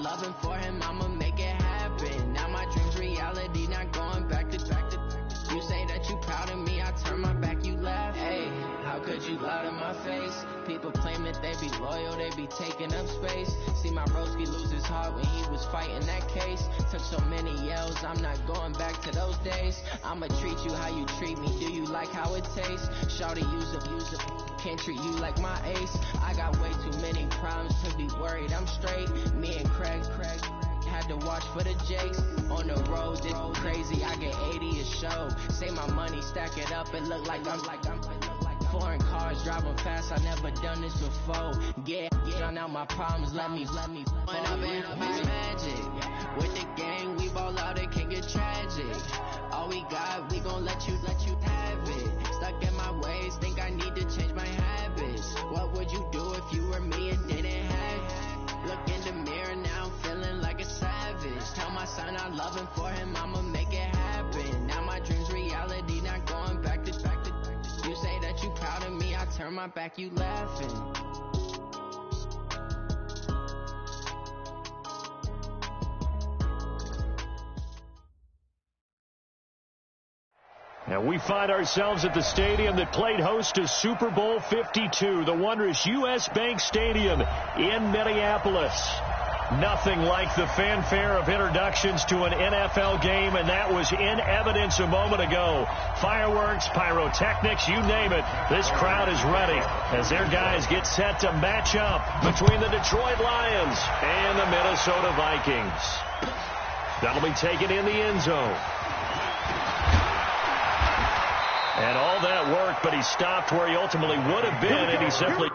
loving for him, I'ma make it happen. Now my dream's reality, not going back to. You say that you proud of me, I turn my back, you laugh. Hey, how could you lie to my face? People claim that they be loyal, they be taking up space. See my broski lose his heart when he was fighting that case. Took so many yells, I'm not going back to those days. I'ma treat you how you treat me, do you like how it tastes? Shawty, use it, can't treat you like my ace. I got way too many problems to be worried, I'm straight. Me and Craig had to watch for the Jakes. On the road, it's crazy, I get 80 a show. Say my money, stack it up, it look like I'm foreign cars driving fast, I never done this before. Get out my problems, let me When up and up is magic. With the gang, we ball out, it can get tragic. All we got, we gon' let you have it. Stuck in my ways, think I need to change my habits. What would you do if you were me and didn't have it? Look in the mirror now, I'm feeling like a savage. Tell my son I love him, for him I'ma make it happen. Now my dream's reality, not going back to. You say that you proud of me, I turn my back, you laughing. And we find ourselves at the stadium that played host to Super Bowl 52, the wondrous U.S. Bank Stadium in Minneapolis. Nothing like the fanfare of introductions to an NFL game, and that was in evidence a moment ago. Fireworks, pyrotechnics, you name it. This crowd is ready as their guys get set to match up between the Detroit Lions and the Minnesota Vikings. That'll be taken in the end zone. And all that work, but he stopped where he ultimately would have been, and he simply...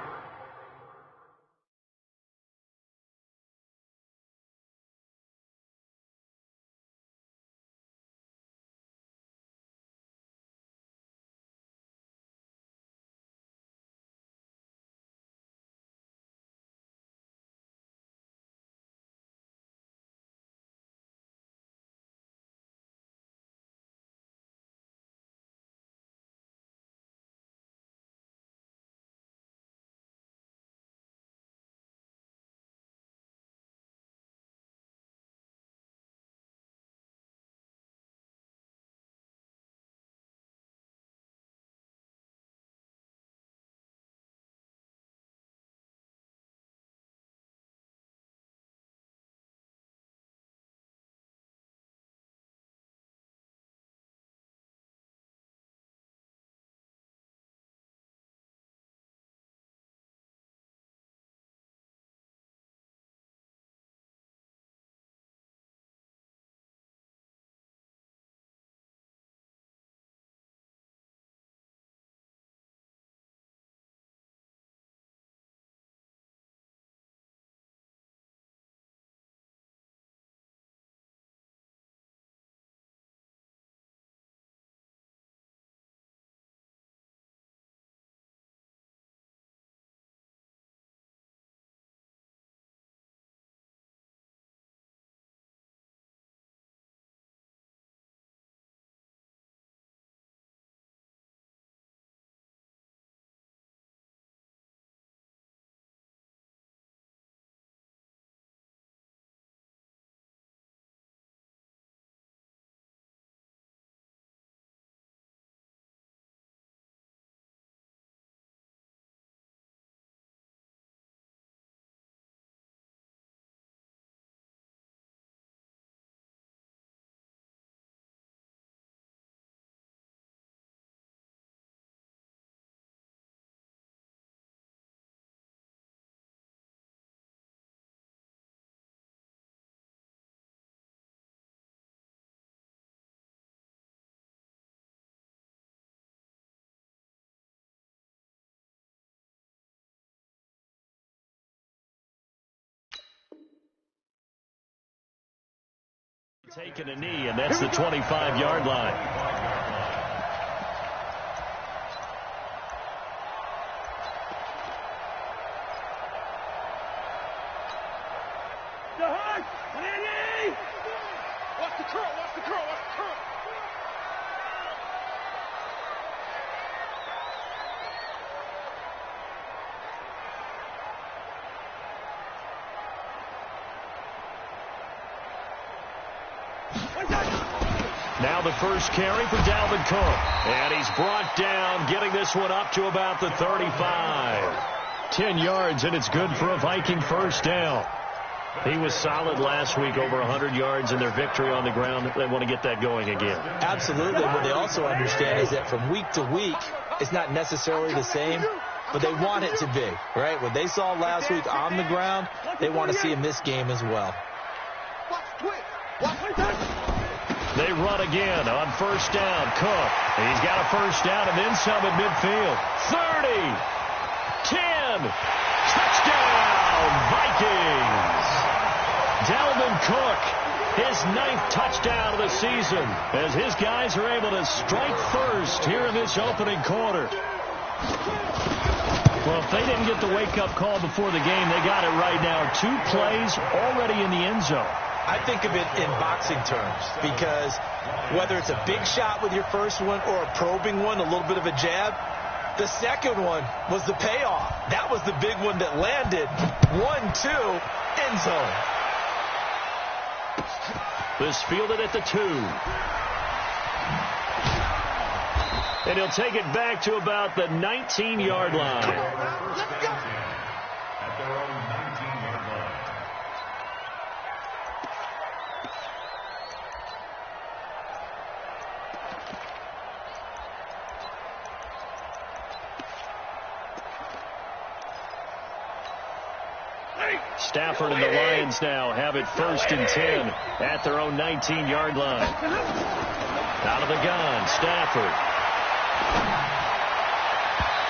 taking a knee, and that's the 25-yard line. Watch the curl, watch the curl, watch the curl. Now the first carry for Dalvin Cook. And he's brought down, getting this one up to about the 35. 10 yards, and it's good for a Viking first down. He was solid last week, over 100 yards in their victory on the ground. They want to get that going again. Absolutely. What they also understand is that from week to week, it's not necessarily the same, but they want it to be, right? What they saw last week on the ground, they want to see in this game as well. They run again on first down. Cook. He's got a first down and then some at midfield. 30. 10. Touchdown, Vikings. Dalvin Cook, his 9th touchdown of the season, as his guys are able to strike first here in this opening quarter. Well, if they didn't get the wake-up call before the game, they got it right now. 2 plays already in the end zone. I think of it in boxing terms, because whether it's a big shot with your first one or a probing one, a little bit of a jab, the second one was the payoff. That was the big one that landed. 1-2, end zone. This fielded at the 2. And he'll take it back to about the 19-yard line. Let's go. At their own 19-yard line. Stafford and the Lions now have it 1st and 10 at their own 19-yard line. Out of the gun, Stafford.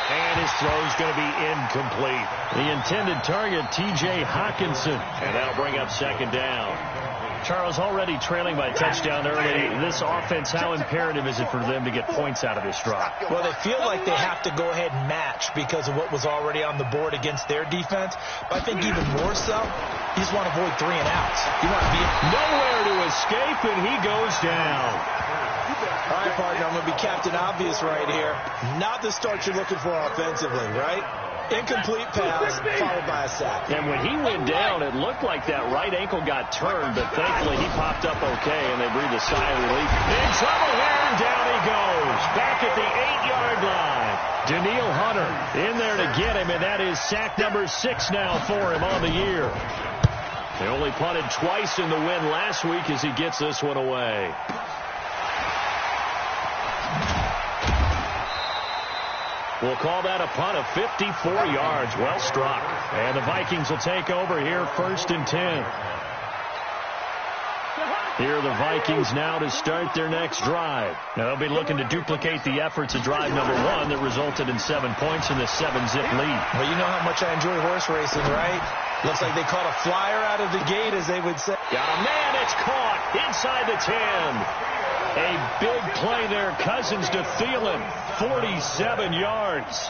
And his throw's going to be incomplete. The intended target, T.J. Hockenson. And that'll bring up 2nd down. Charles, already trailing by a touchdown early. This offense, how imperative is it for them to get points out of this drive? Well, they feel like they have to go ahead and match because of what was already on the board against their defense. But I think even more so, you just want to avoid 3 and outs. You want to be nowhere to escape, and he goes down. All right, partner, I'm going to be Captain Obvious right here. Not the start you're looking for offensively, right? Incomplete pass, followed by a sack. And when he went down, it looked like that right ankle got turned, but thankfully he popped up okay, and they breathed a sigh of relief. In trouble here, and down he goes. Back at the 8-yard line. Danielle Hunter in there to get him, and that is sack number 6 now for him on the year. They only punted twice in the win last week as he gets this one away. We'll call that a punt of 54 yards. Well struck. And the Vikings will take over here 1st and 10. Here are the Vikings now to start their next drive. Now they'll be looking to duplicate the efforts of drive number 1 that resulted in 7 points in the 7-zip lead. Well, you know how much I enjoy horse racing, right? Looks like they caught a flyer out of the gate, as they would say. Got a man, it's caught inside the 10. A big play there, Cousins to Thielen, 47 yards.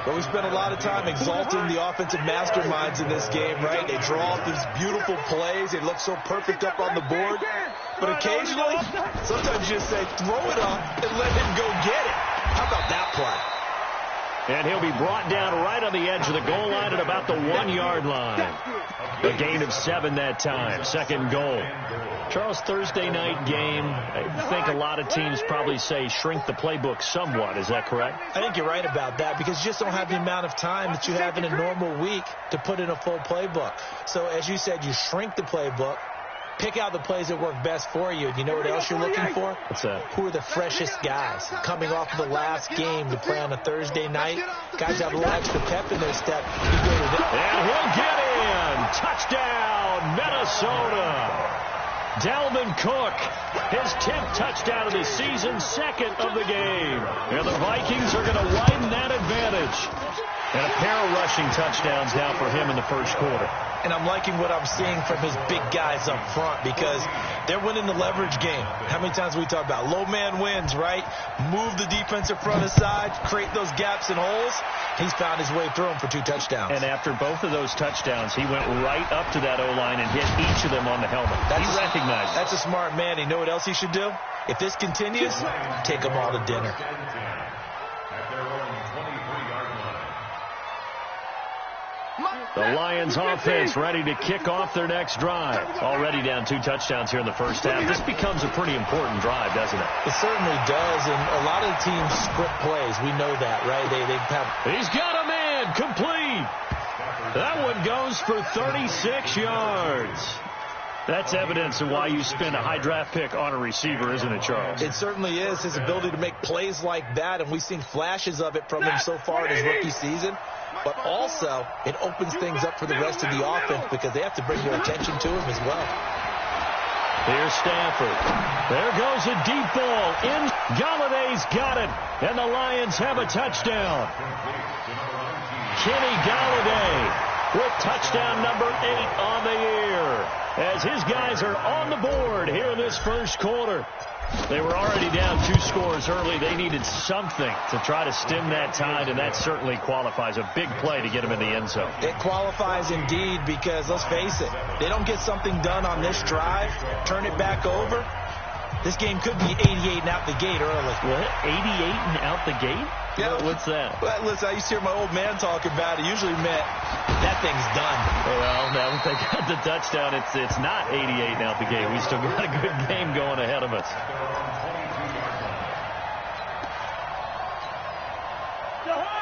But we spent a lot of time exalting the offensive masterminds in this game, right? They draw up these beautiful plays. They look so perfect up on the board. But occasionally, sometimes you just say, throw it up and let him go get it. How about that play? And he'll be brought down right on the edge of the goal line at about the 1-yard line. A gain of 7 that time. 2nd goal. Charles, Thursday night game, I think a lot of teams probably say shrink the playbook somewhat. Is that correct? I think you're right about that because you just don't have the amount of time that you have in a normal week to put in a full playbook. So as you said, you shrink the playbook, pick out the plays that work best for you. And you know what else you're looking for? What's that? Who are the freshest guys coming off of the last game to play on a Thursday night? Guys have a little extra pep in their step. You go to them. And he'll get in. Touchdown, Minnesota. Dalvin Cook, his 10th touchdown of the season, 2nd of the game. And the Vikings are going to widen that advantage. And a pair of rushing touchdowns now for him in the 1st quarter. And I'm liking what I'm seeing from his big guys up front because they're winning the leverage game. How many times we talk about low man wins, right? Move the defensive front aside, create those gaps and holes. He's found his way through them for 2 touchdowns. And after both of those touchdowns, he went right up to that O-line and hit each of them on the helmet. He recognized it. That's a smart man. You know what else he should do? If this continues, take them all to dinner. The Lions offense ready to kick off their next drive. Already down 2 touchdowns here in the first half. This becomes a pretty important drive, doesn't it? It certainly does, and a lot of the teams script plays. We know that, right? They have... He's got a man complete. That one goes for 36 yards. That's evidence of why you spend a high draft pick on a receiver, isn't it, Charles? It certainly is. His ability to make plays like that, and we've seen flashes of it from him so far in his rookie season. But also, it opens things up for the rest of the offense because they have to bring their attention to him as well. Here's Stafford. There goes a deep ball. In Galladay's got it. And the Lions have a touchdown. Kenny Galladay with touchdown number 8 on the year. As his guys are on the board here in this first quarter. They were already down 2 scores early. They needed something to try to stem that tide, and that certainly qualifies. A big play to get them in the end zone. It qualifies indeed because, let's face it, they don't get something done on this drive, turn it back over. This game could be 88 and out the gate early. What? 88 and out the gate? Yeah. What's that? Well, listen, I used to hear my old man talk about it. Usually meant that thing's done. Well, now that they got the touchdown, it's not 88 and out the gate. We still got a good game going ahead of us.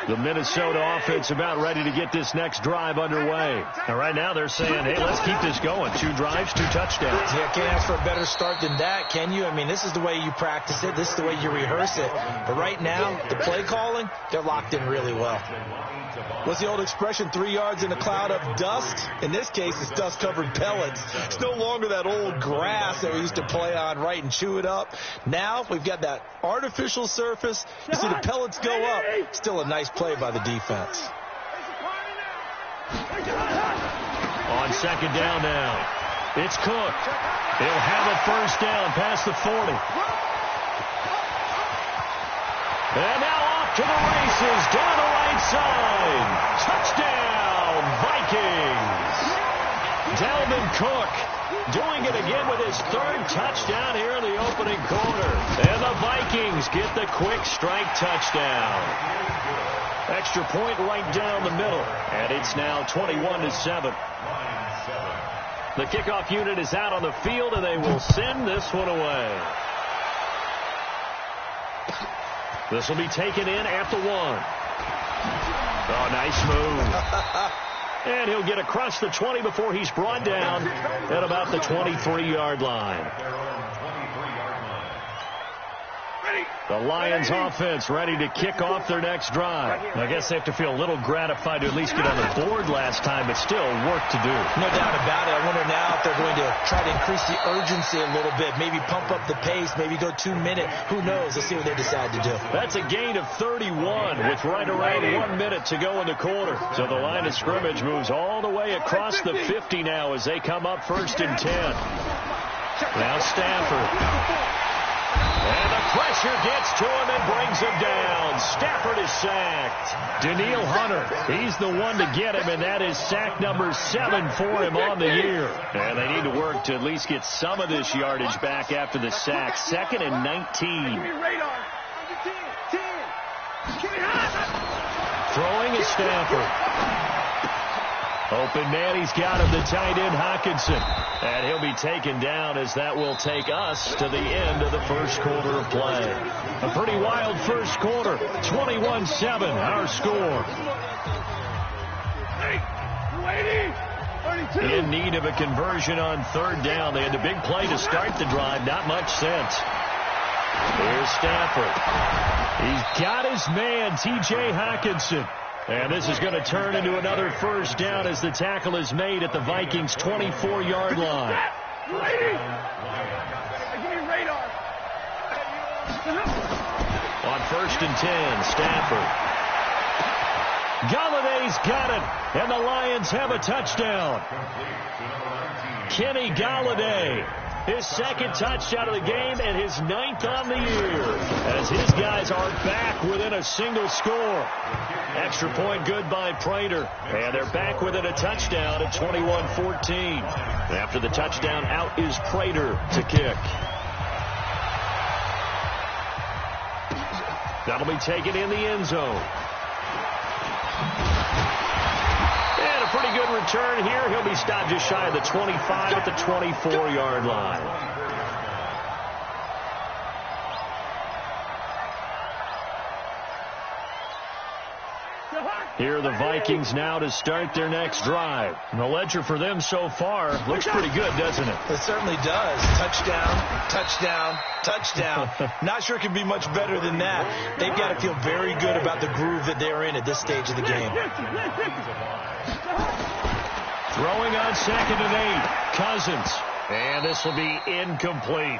The Minnesota offense about ready to get this next drive underway. And right now they're saying, hey, let's keep this going. 2 drives, 2 touchdowns. Yeah, can't ask for a better start than that, can you? I mean, this is the way you practice it. This is the way you rehearse it. But right now, the play calling, they're locked in really well. What's the old expression, 3 yards in a cloud of dust? In this case, it's dust-covered pellets. It's no longer that old grass that we used to play on, right, and chew it up. Now we've got that artificial surface. You see the pellets go up. Still a nice play by the defense. On second down now, it's Cook. He'll have a first down past the 40. And now off to the races, down the right side. Touchdown, Vikings. Dalvin Cook doing it again with his 3rd touchdown here in the opening quarter. And the Vikings get the quick strike touchdown. Extra point right down the middle. And it's now 21-7. The kickoff unit is out on the field, and they will send this one away. This will be taken in at the 1. Oh, nice move. And he'll get across the 20 before he's brought down at about the 23-yard line. The Lions offense ready to kick off their next drive. I guess they have to feel a little gratified to at least get on the board last time, but still work to do. No doubt about it. I wonder now if they're going to try to increase the urgency a little bit, maybe pump up the pace, maybe go 2 minute. Who knows? Let's see what they decide to do. That's a gain of 31 with right around 1 minute to go in the quarter. So the line of scrimmage moves all the way across the 50 now as they come up 1st and 10. Now Stafford. And the pressure gets to him and brings him down. Stafford is sacked. Danielle Hunter, he's the one to get him, and that is sack number 7 for him on the year. And they need to work to at least get some of this yardage back after the sack. 2nd and 19. Throwing is Stafford. Open man, he's got him, the tight end Hockenson. And he'll be taken down as that will take us to the end of the first quarter of play. A pretty wild first quarter. 21-7, our score. In need of a conversion on 3rd down. They had the big play to start the drive. Not much sense. Here's Stafford. He's got his man, T.J. Hockenson. And this is going to turn into another first down as the tackle is made at the Vikings' 24-yard line. On 1st and 10, Stafford. Galladay's got it, and the Lions have a touchdown. Kenny Galladay, his 2nd touchdown of the game and his 9th on the year, as his guys are back within a single score. Extra point good by Prater, and they're back within a touchdown at 21-14. After the touchdown, out is Prater to kick. That'll be taken in the end zone. And a pretty good return here. He'll be stopped just shy of the 25 at the 24-yard line. Here are the Vikings now to start their next drive. And the ledger for them so far looks pretty good, doesn't it? It certainly does. Touchdown, touchdown, touchdown. Not sure it can be much better than that. They've got to feel very good about the groove that they're in at this stage of the game. Throwing on 2nd and 8. Cousins. And this will be incomplete.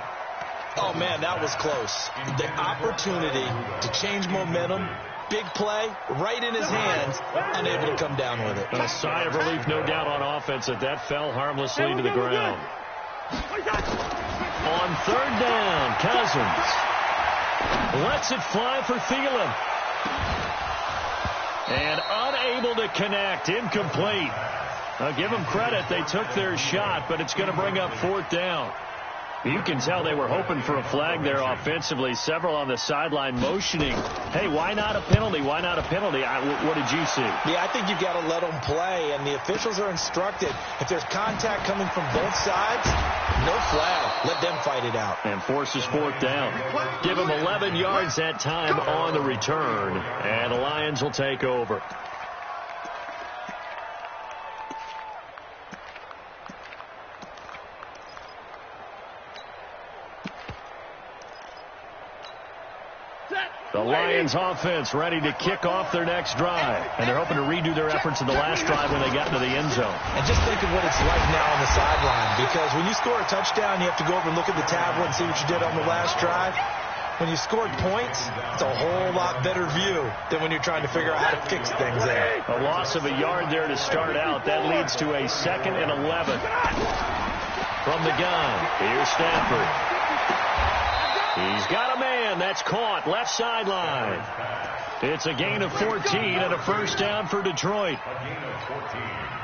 Oh, man, that was close. The opportunity to change momentum. Big play, right in his hands, unable to come down with it. A sigh of relief, no doubt, on offense that fell harmlessly to the ground. On 3rd down, Cousins lets it fly for Thielen. And unable to connect, incomplete. I'll give them credit, they took their shot, but it's going to bring up 4th down. You can tell they were hoping for a flag there offensively. Several on the sideline motioning, hey, why not a penalty? Why not a penalty? What did you see? Yeah, I think you've got to let them play, and the officials are instructed. If there's contact coming from both sides, no flag. Let them fight it out. And forces 4th down. Give them 11 yards that time on the return, and the Lions will take over. The Lions offense ready to kick off their next drive. And they're hoping to redo their efforts in the last drive when they got into the end zone. And just think of what it's like now on the sideline. Because when you score a touchdown, you have to go over and look at the tablet and see what you did on the last drive. When you scored points, it's a whole lot better view than when you're trying to figure out how to fix things there. A loss of a yard there to start out. That leads to a 2nd and 11. From the gun, here's Stafford. He's got a man. That's caught. Left sideline. It's a gain of 14 and a 1st down for Detroit.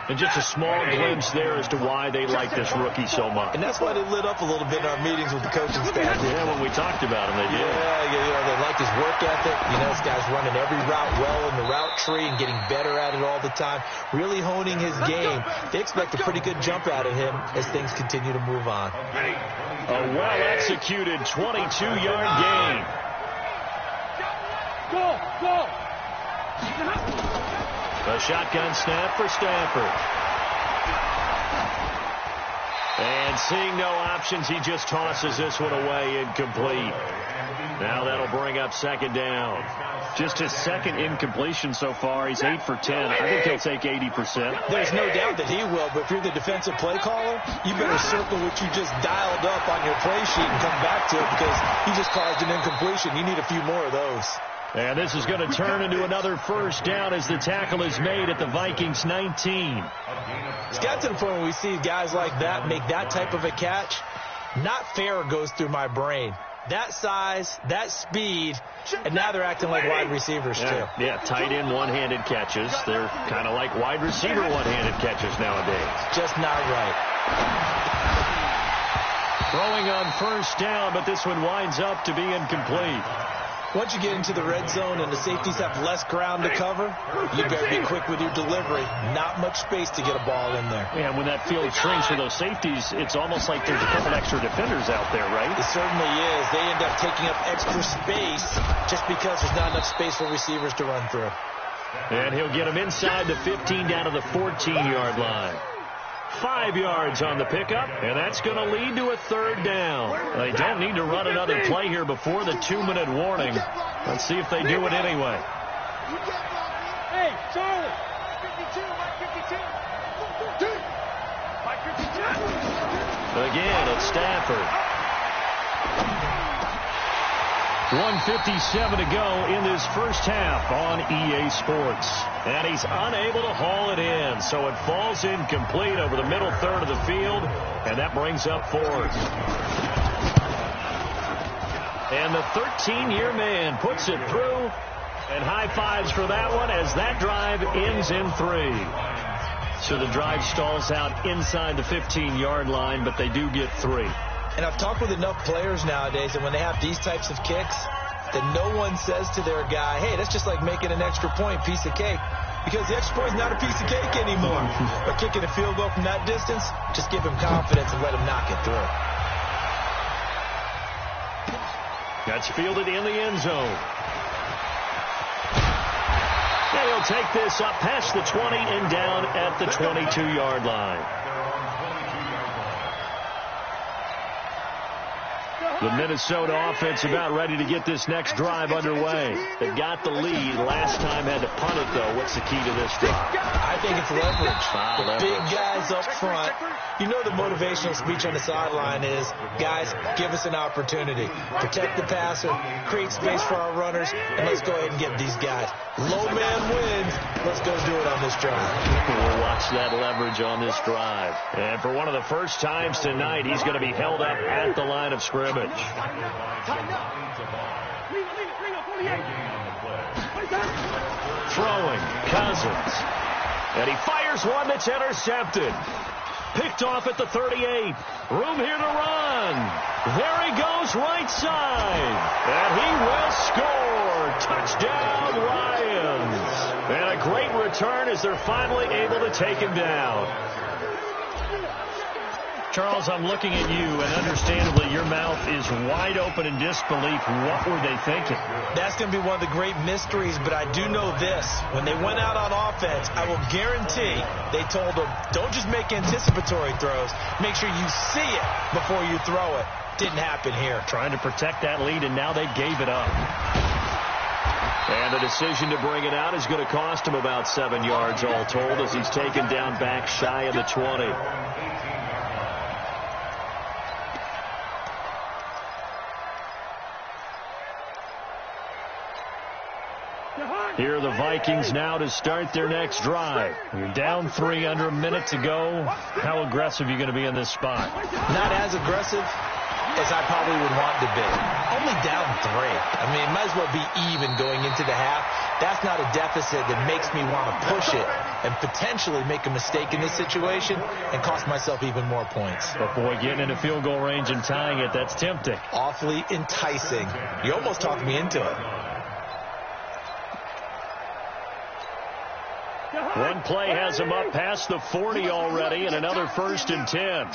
And just a small glimpse there as to why they like this rookie so much. And that's why they lit up a little bit in our meetings with the coaching staff. Yeah, when we talked about him, they did. Yeah, they like his work ethic. This guy's running every route well in the route tree and getting better at it all the time. Really honing his game. They expect a pretty good jump out of him as things continue to move on. A well-executed 22-yard gain. Go! A shotgun snap for Stafford. And seeing no options, he just tosses this one away, incomplete. Now that'll bring up 2nd down. Just his 2nd incompletion so far. He's 8 for 10. I think he'll take 80%. There's no doubt that he will, but if you're the defensive play caller, you better circle what you just dialed up on your play sheet and come back to it because he just caused an incompletion. You need a few more of those. And this is going to turn into another 1st down as the tackle is made at the Vikings 19. It's got to the point where we see guys like that make that type of a catch. Not fair goes through my brain. That size, that speed, and now they're acting like wide receivers too. Yeah, tight end one-handed catches. They're kind of like wide receiver one-handed catches nowadays. Just not right. Throwing on 1st down, but this one winds up to be incomplete. Once you get into the red zone and the safeties have less ground to cover, you better be quick with your delivery. Not much space to get a ball in there. Yeah, when that field shrinks for those safeties, it's almost like there's a couple extra defenders out there, right? It certainly is. They end up taking up extra space just because there's not enough space for receivers to run through. And he'll get them inside the 15 down to the 14-yard line. 5 yards on the pickup, and that's going to lead to a 3rd down. They don't need to run another play here before the 2-minute warning. Let's see if they do it anyway. Hey, Charlie! 52, Mike 52. Mike 52. Again, it's Stafford. 1:57 to go in this 1st half on EA Sports. And he's unable to haul it in, so it falls incomplete over the middle 3rd of the field, and that brings up 4th. And the 13-year man puts it through, and high fives for that one as that drive ends in 3. So the drive stalls out inside the 15-yard line, but they do get 3. And I've talked with enough players nowadays that when they have these types of kicks, that no one says to their guy, hey, that's just like making an extra point, piece of cake. because the extra point is not a piece of cake anymore. But kicking a field goal from that distance, just give him confidence and let him knock it through. That's fielded in the end zone. And he'll take this up past the 20 and down at the 22-yard line. The Minnesota offense about ready to get this next drive underway. They got the lead. Last time had to punt it, though. What's the key to this drive? I think it's leverage. The big guys up front. You know the motivational speech on the sideline is, guys, give us an opportunity. Protect the passer, create space for our runners, and let's go ahead and get these guys. Low man wins. Let's go do it on this drive. We'll watch that leverage on this drive. And for one of the first times tonight, he's going to be held up at the line of scrimmage. Throwing, Cousins. And he fires one that's intercepted. Picked off at the 38. Room here to run. There he goes, right side. And he will score. Touchdown, Lions. And a great return as they're finally able to take him down. Charles, I'm looking at you, and understandably, your mouth is wide open in disbelief. What were they thinking? That's going to be one of the great mysteries, but I do know this. When they went out on offense, I will guarantee they told them, don't just make anticipatory throws. Make sure you see it before you throw it. Didn't happen here. Trying to protect that lead, and now they gave it up. And the decision to bring it out is going to cost him about 7 yards all told as he's taken down back shy of the 20. Here are the Vikings now to start their next drive. You're down 3 under a minute to go. How aggressive are you going to be in this spot? Not as aggressive as I probably would want to be. Only down 3. I mean, it might as well be even going into the half. That's not a deficit that makes me want to push it and potentially make a mistake in this situation and cost myself even more points. But boy, getting into field goal range and tying it, that's tempting. Awfully enticing. You almost talked me into it. One play has him up past the 40 already, and another 1st and 10.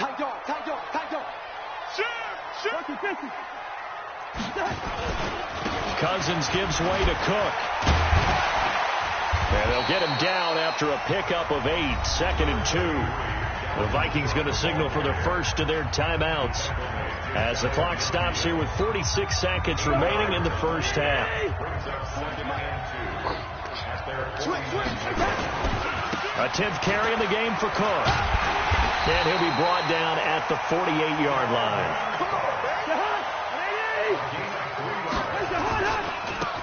Cousins gives way to Cook. And they'll get him down after a pickup of 8, 2nd and 2. The Vikings going to signal for the first of their timeouts as the clock stops here with 46 seconds remaining in the first half. A 10th carry in the game for Cook. And he'll be brought down at the 48-yard line.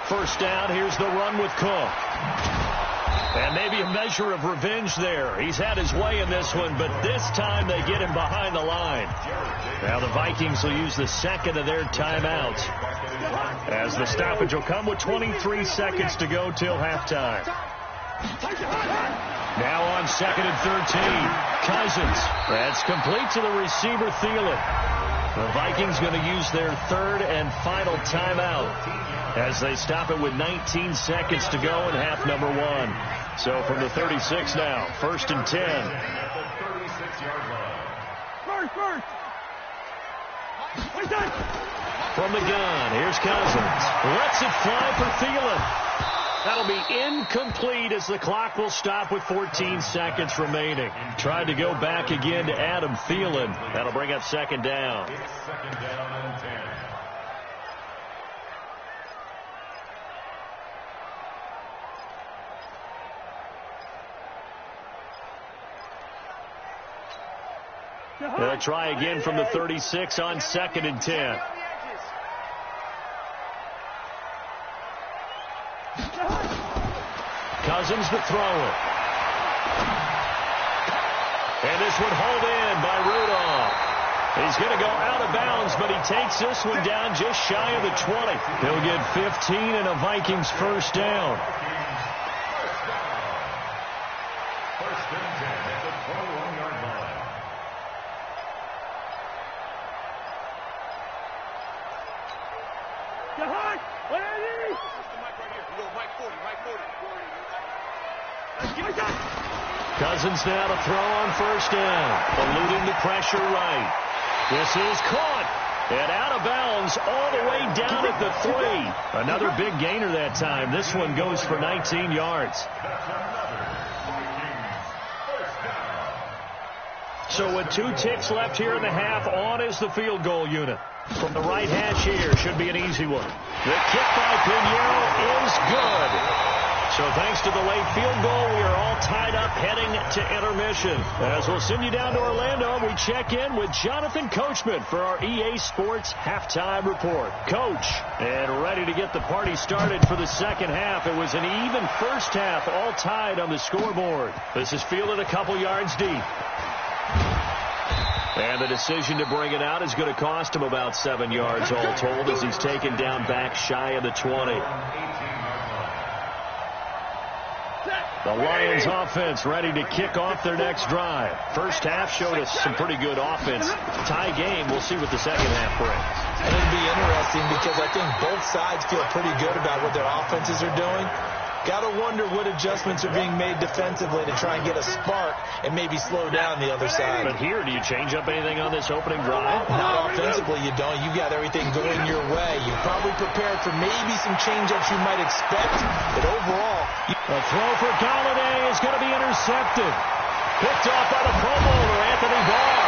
First down, here's the run with Cook. And maybe a measure of revenge there. He's had his way in this one, but this time they get him behind the line. Now the Vikings will use the second of their timeouts, as the stoppage will come with 23 seconds to go till halftime. Now on 2nd and 13. Cousins. That's complete to the receiver, Thielen. The Vikings going to use their 3rd and final timeout as they stop it with 19 seconds to go in half number 1. So from the 36 now, 1st and 10. From the gun, here's Cousins. Lets it fly for Thielen. That'll be incomplete as the clock will stop with 14 seconds remaining. Tried to go back again to Adam Thielen. That'll bring up 2nd down. They'll try again from the 36 on 2nd and 10. Cousins to throw it. And this one hauled in by Rudolph. He's going to go out of bounds, but he takes this one down just shy of the 20. He'll get 15 and a Vikings first down. First and 10 at the 21-yard line. Cousins now to throw on first down. Eluding the pressure right. This is caught. And out of bounds all the way down at the 3. Another big gainer that time. This one goes for 19 yards. So with 2 ticks left here in the half, on is the field goal unit. From the right hash here, should be an easy one. The kick by Pinheiro is good. So thanks to the late field goal, we are all tied up heading to intermission. As we'll send you down to Orlando, we check in with Jonathan Coachman for our EA Sports Halftime Report. Coach, and ready to get the party started for the second half. It was an even first half, all tied on the scoreboard. This is fielded a couple yards deep. And the decision to bring it out is going to cost him about 7 yards all told as he's taken down back shy of the 20. The Lions offense ready to kick off their next drive. First half showed us some pretty good offense. Tie game. We'll see what the second half brings. It'll be interesting because I think both sides feel pretty good about what their offenses are doing. Got to wonder what adjustments are being made defensively to try and get a spark and maybe slow down the other side. But here, do you change up anything on this opening drive? Not offensively, you don't. You got everything going your way. You probably prepared for maybe some change-ups you might expect, but overall... A throw for Golladay is going to be intercepted. Picked off by the Pro Bowler, Anthony Barr.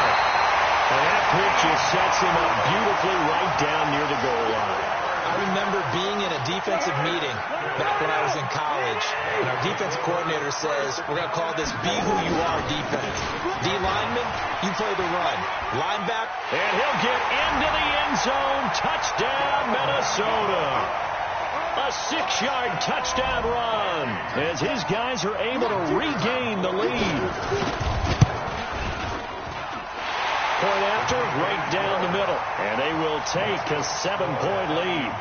And that pitch just sets him up beautifully right down near the goal line. I remember being in a defensive meeting back when I was in college, and our defensive coordinator says, we're going to call this Be Who You Are defense. D lineman, you play the run. Linebacker. And he'll get into the end zone. Touchdown, Minnesota. A 6-yard touchdown run as his guys are able to regain the lead. Point after, right down the middle. And they will take a 7-point lead.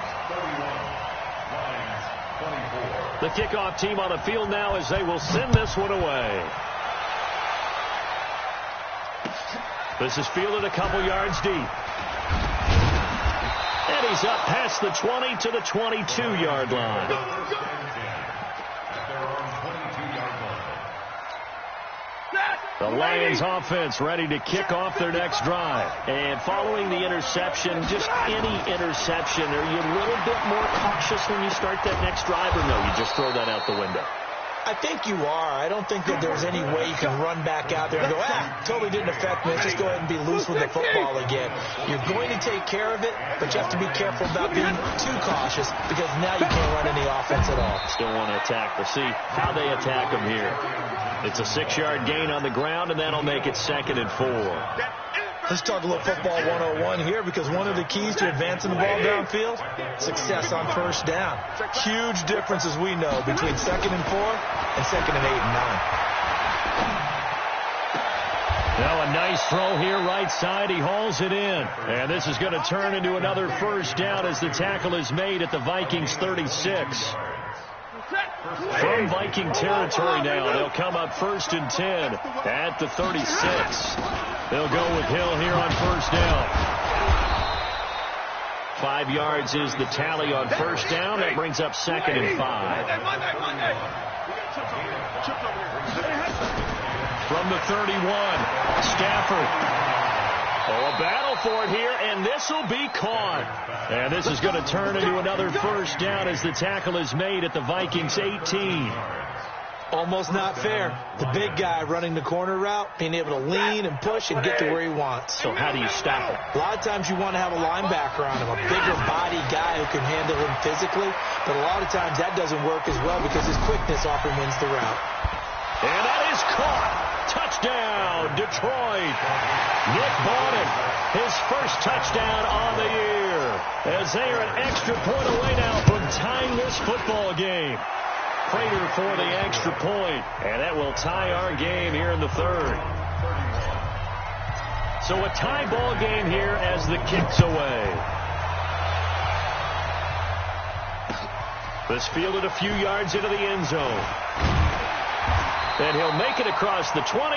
The kickoff team on the field now as they will send this one away. This is fielded a couple yards deep. And he's up past the 20 to the 22-yard line. The Lions offense ready to kick off their next drive. And following the interception, just any interception, are you a little bit more cautious when you start that next drive, or no, you just throw that out the window? I think you are. I don't think that there's any way you can run back out there and go, totally didn't affect me. Let's just go ahead and be loose with the football again. You're going to take care of it, but you have to be careful about being too cautious because now you can't run any offense at all. Still want to attack. We'll see how they attack them here. It's a 6-yard gain on the ground, and that'll make it 2nd and 4. Let's talk a little football 101 here because one of the keys to advancing the ball downfield, success on first down. Huge difference, as we know, between 2nd and 4 and 2nd and 8 and 9. Now a nice throw here right side. He hauls it in. And this is going to turn into another first down as the tackle is made at the Vikings 36. From Viking territory now, they'll come up 1st and 10 at the 36. They'll go with Hill here on first down. 5 yards is the tally on first down. That brings up 2nd and 5. From the 31, Stafford. Oh, a battle for it here, and this will be caught. And this is going to turn into another first down as the tackle is made at the Vikings 18. Almost not fair. The big guy running the corner route, being able to lean and push and get to where he wants. So how do you stop him? A lot of times you want to have a linebacker on him, a bigger body guy who can handle him physically. But a lot of times that doesn't work as well because his quickness often wins the route. And that is caught. Touchdown, Detroit. Nick Bawden, his first touchdown on the year. As they are an extra point away now from tying this football game. Prater for the extra point, and that will tie our game here in the 3rd. So a tie ball game here as the kick's away. This fielded a few yards into the end zone. And he'll make it across the 20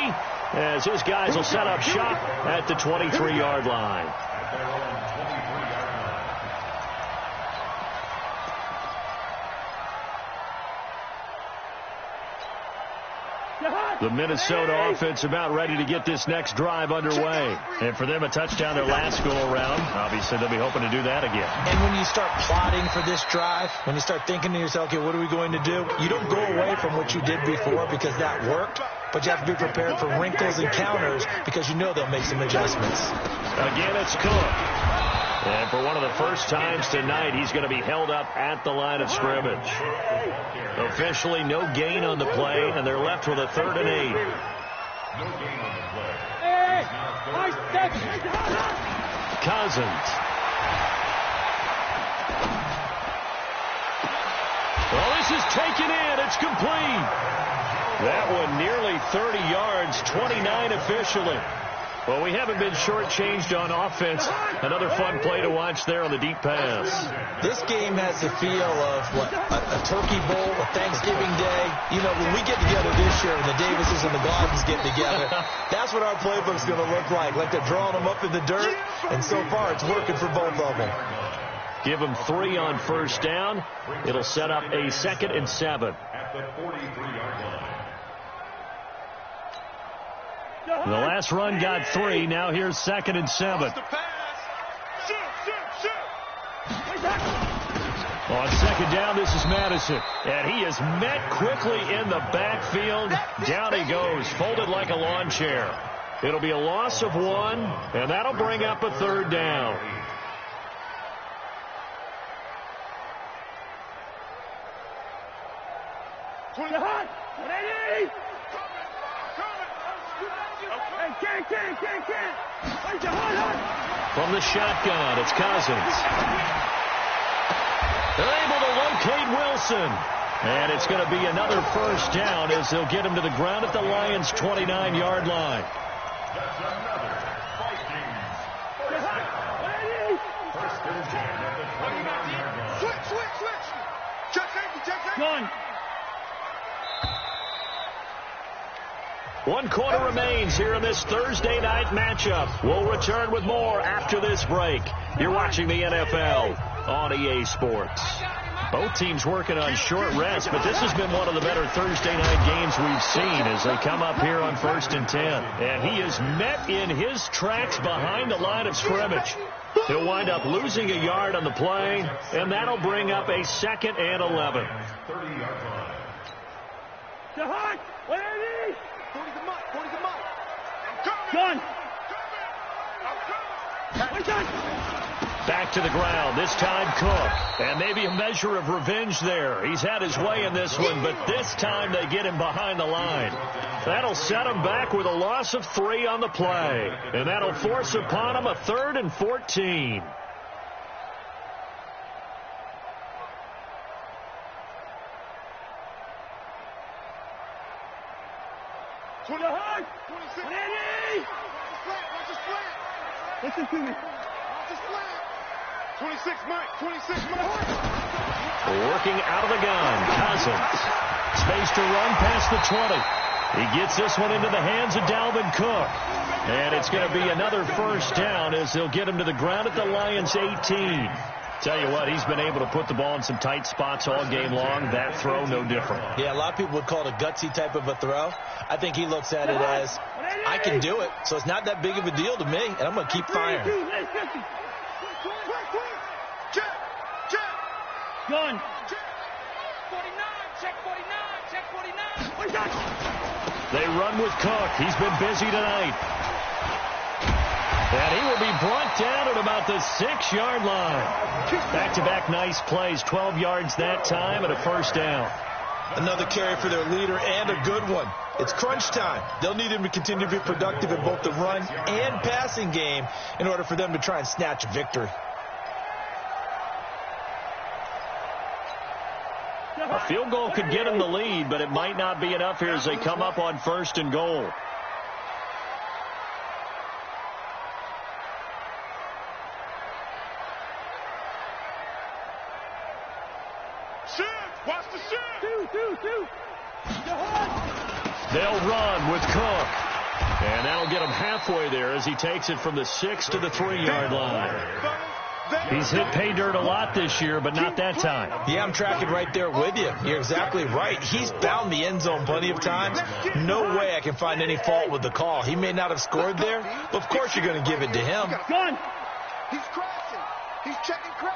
as his guys will set up shop at the 23-yard line. The Minnesota offense about ready to get this next drive underway. And for them, a touchdown their last go-around. Obviously, they'll be hoping to do that again. And when you start plotting for this drive, when you start thinking to yourself, okay, what are we going to do? You don't go away from what you did before because that worked, but you have to be prepared for wrinkles and counters because you know they'll make some adjustments. Again, it's Cook. And for one of the first times tonight, he's going to be held up at the line of scrimmage. Officially, no gain on the play, and they're left with a 3rd and 8. Cousins. Well, this is taken in. It's complete. That one nearly 30 yards, 29 officially. Well, we haven't been shortchanged on offense. Another fun play to watch there on the deep pass. This game has the feel of, a Turkey Bowl, a Thanksgiving Day. You know, when we get together this year and the Davises and the Gardens get together, that's what our playbook's going to look like they're drawing them up in the dirt. And so far, it's working for both of them. Give them 3 on first down. It'll set up a 2nd and 7. At the 43-yard line. The last run got 3. Now here's 2nd and 7. On 2nd down, this is Madison. And he is met quickly in the backfield. Down he goes, folded like a lawn chair. It'll be a loss of 1, and that'll bring up a 3rd down. From the shotgun, it's Cousins. They're able to locate Wilson. And it's going to be another first down as they'll get him to the ground at the Lions' 29-yard line. That's another Vikings. First and 10 at the 29-yard line. Switch. Check safety. Gun. 1 quarter remains here in this Thursday night matchup. We'll return with more after this break. You're watching the NFL on EA Sports. Both teams working on short rest, but this has been one of the better Thursday night games we've seen as they come up here on 1st and 10. And he is met in his tracks behind the line of scrimmage. He'll wind up losing a yard on the play, and that'll bring up a 2nd and 11. 30-yard line. Gun. Back to the ground, this time Cook. And maybe a measure of revenge there. He's had his way in this one, but this time they get him behind the line. That'll set him back with a loss of 3 on the play. And that'll force upon him a 3rd and 14. Listen to me. 26, Mike. 26, Mike. Working out of the gun. Cousins. Space to run past the 20. He gets this one into the hands of Dalvin Cook. And it's going to be another first down as they'll get him to the ground at the Lions' 18. Tell you what, he's been able to put the ball in some tight spots all game long. That throw, no different. Yeah, a lot of people would call it a gutsy type of a throw. I think he looks at it as, I can do it, so it's not that big of a deal to me, and I'm going to keep firing. Gun. 49, check 49. They run with Cook. He's been busy tonight. And he will be brought down at about the 6-yard line. Back-to-back nice plays, 12 yards that time and a first down. Another carry for their leader and a good one. It's crunch time. They'll need him to continue to be productive in both the run and passing game in order for them to try and snatch a victory. A field goal could get them the lead, but it might not be enough here as they come up on 1st and goal. Watch the shift. Two. They'll run with Cook. And that'll get him halfway there as he takes it from the 6 to the 3-yard line. He's hit pay dirt a lot this year, but not that time. Yeah, I'm tracking right there with you. You're exactly right. He's found the end zone plenty of times. No way I can find any fault with the call. He may not have scored there, but of course you're going to give it to him. Gun. He's crashing. He's checking crash.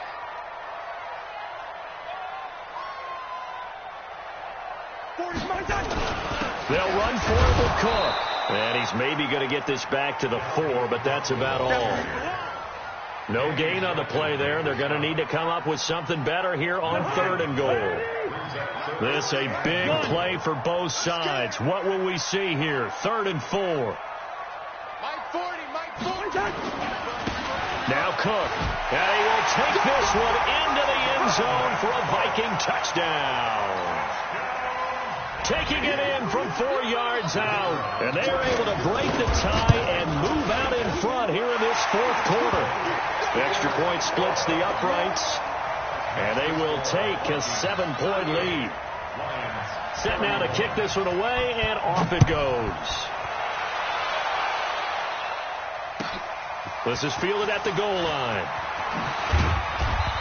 They'll run for it with Cook. And he's maybe going to get this back to the 4, but that's about all. No gain on the play there. They're going to need to come up with something better here on 3rd and goal. This a big play for both sides. What will we see here? 3rd and 4. Mike 40, Mike 40. Now Cook. And he will take this one into the end zone for a Viking touchdown. Taking it in from 4 yards out. And they are able to break the tie and move out in front here in this 4th quarter. The extra point splits the uprights. And they will take a 7-point lead. Set now to kick this one away, and off it goes. This is fielded at the goal line.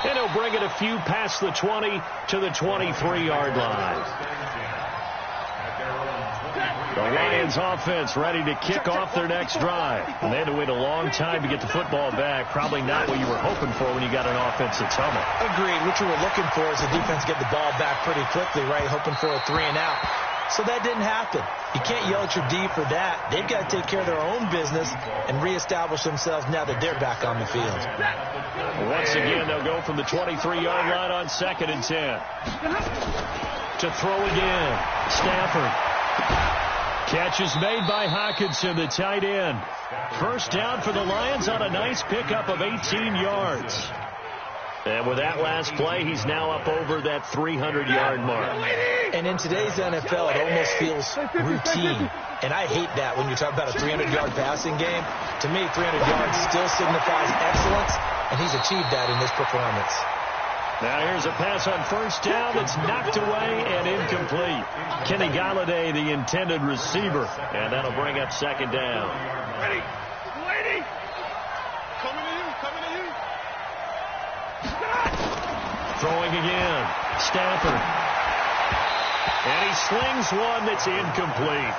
And he'll bring it a few past the 20 to the 23-yard line. The Lions offense ready to kick off their next drive. And they had to wait a long time to get the football back. Probably not what you were hoping for when you got an offense that's humming. Agreed. What you were looking for is the defense get the ball back pretty quickly, right? Hoping for a 3-and-out. So that didn't happen. You can't yell at your D for that. They've got to take care of their own business and reestablish themselves now that they're back on the field. Once again, they'll go from the 23-yard line on 2nd and 10. To throw again. Stafford. Catch is made by Hockenson, the tight end. First down for the Lions on a nice pickup of 18 yards. And with that last play, he's now up over that 300-yard mark. And in today's NFL, it almost feels routine. And I hate that when you talk about a 300-yard passing game. To me, 300 yards still signifies excellence, and he's achieved that in this performance. Now here's a pass on first down that's knocked away and incomplete. Kenny Galladay, the intended receiver, and that'll bring up 2nd down. Ready. Lady. Coming to you. Throwing again. Stafford. And he slings one that's incomplete.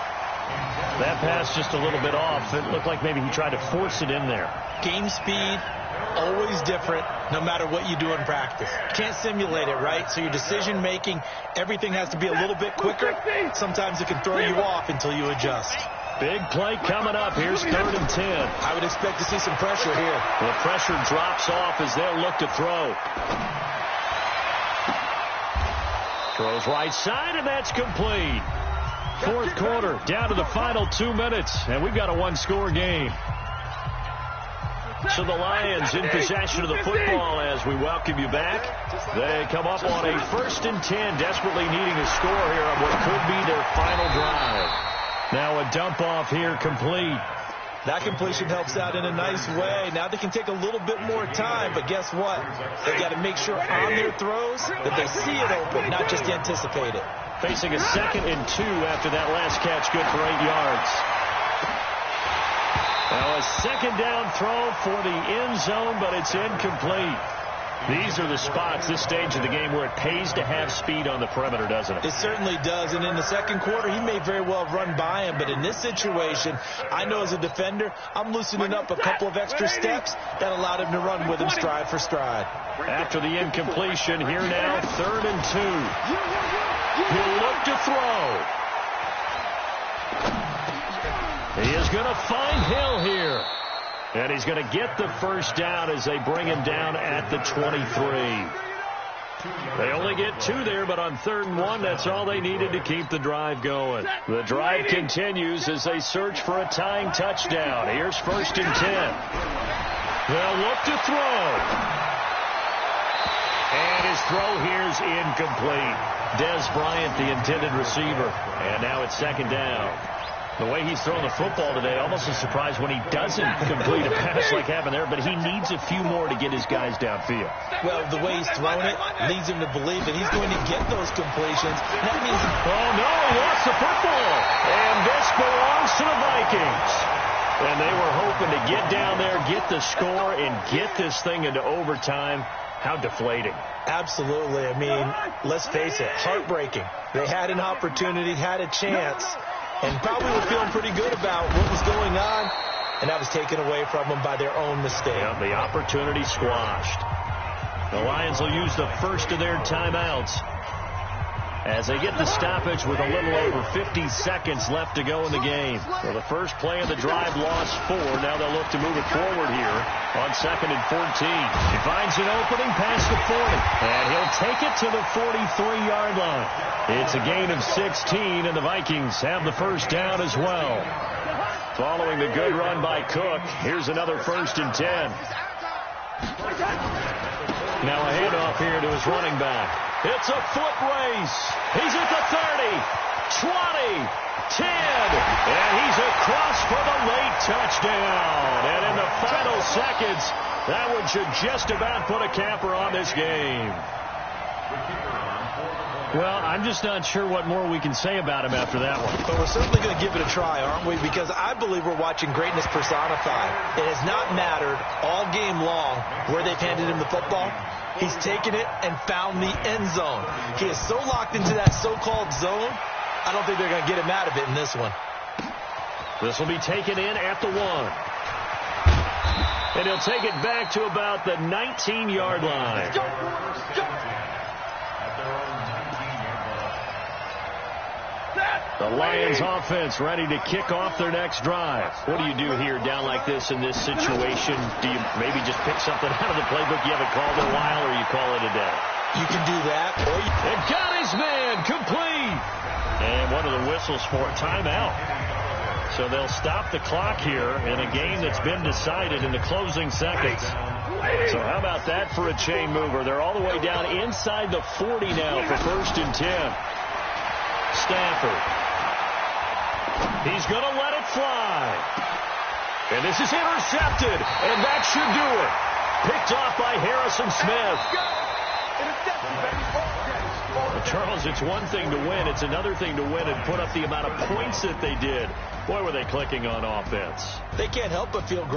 That pass just a little bit off. It looked like maybe he tried to force it in there. Game speed, always different, no matter what you do in practice. Can't simulate it, right? So your decision-making, everything has to be a little bit quicker. Sometimes it can throw you off until you adjust. Big play coming up. Here's 3rd and 10. I would expect to see some pressure here. The pressure drops off as they'll look to throw. Throws right side, and that's complete. 4th quarter, down to the final 2 minutes, and we've got a 1-score game. So the Lions in possession of the football as we welcome you back. They come up on a 1st and 10, desperately needing a score here on what could be their final drive. Now a dump off here complete. That completion helps out in a nice way. Now they can take a little bit more time, but guess what? They got to make sure on their throws that they see it open, not just anticipate it. Facing a 2nd and 2 after that last catch, good for 8 yards. Now a 2nd down throw for the end zone, but it's incomplete. These are the spots, this stage of the game, where it pays to have speed on the perimeter, doesn't it? It certainly does, and in the 2nd quarter, he may very well run by him, but in this situation, I know as a defender, I'm loosening up a couple of extra steps that allowed him to run with him stride for stride. After the incompletion, here now, 3rd and 2. He'll look to throw. He is going to find Hill here. And he's going to get the first down as they bring him down at the 23. They only get 2 there, but on 3rd and 1, that's all they needed to keep the drive going. The drive continues as they search for a tying touchdown. Here's 1st and 10. They'll look to throw. And his throw here's incomplete. Des Bryant, the intended receiver. And now it's 2nd down. The way he's throwing the football today, almost a surprise when he doesn't complete a pass like happened there, but he needs a few more to get his guys downfield. Well, the way he's thrown it leads him to believe that he's going to get those completions. That means... Oh, no, he lost the football. And this belongs to the Vikings. 2 And they were hoping to get down there, get the score, and get this thing into overtime. How deflating. Absolutely. I mean, let's face it, heartbreaking. They had an opportunity, had a chance, and probably were feeling pretty good about what was going on, and that was taken away from them by their own mistake. Yeah, the opportunity squashed. The Lions will use the first of their timeouts as they get the stoppage with a little over 50 seconds left to go in the game. So the first play of the drive lost 4. Now they'll look to move it forward here on 2nd and 14. He finds an opening past the 40, and he'll take it to the 43-yard line. It's a gain of 16, and the Vikings have the first down as well. Following the good run by Cook, here's another 1st and 10. Now a handoff here to his running back. It's a foot race. He's at the 30, 20, 10, and he's across for the late touchdown. And in the final seconds, that one should just about put a capper on this game. Well, I'm just not sure what more we can say about him after that one. But we're certainly going to give it a try, aren't we? Because I believe we're watching greatness personified. It has not mattered all game long where they've handed him the football. He's taken it and found the end zone. He is so locked into that so-called zone, I don't think they're going to get him out of it in this one. This will be taken in at the 1. And he'll take it back to about the 19-yard line. The Lions offense ready to kick off their next drive. What do you do here down like this in this situation? Do you maybe just pick something out of the playbook you haven't called in a while, or you call it a day? You can do that. Or and got his man complete. And what are the whistles for? Timeout. So they'll stop the clock here in a game that's been decided in the closing seconds. So how about that for a chain mover? They're all the way down inside the 40 now for 1st and 10. Stafford. He's going to let it fly. And this is intercepted. And that should do it. Picked off by Harrison Smith. Well, Charles, it's one thing to win. It's another thing to win and put up the amount of points that they did. Boy, were they clicking on offense. They can't help but feel great.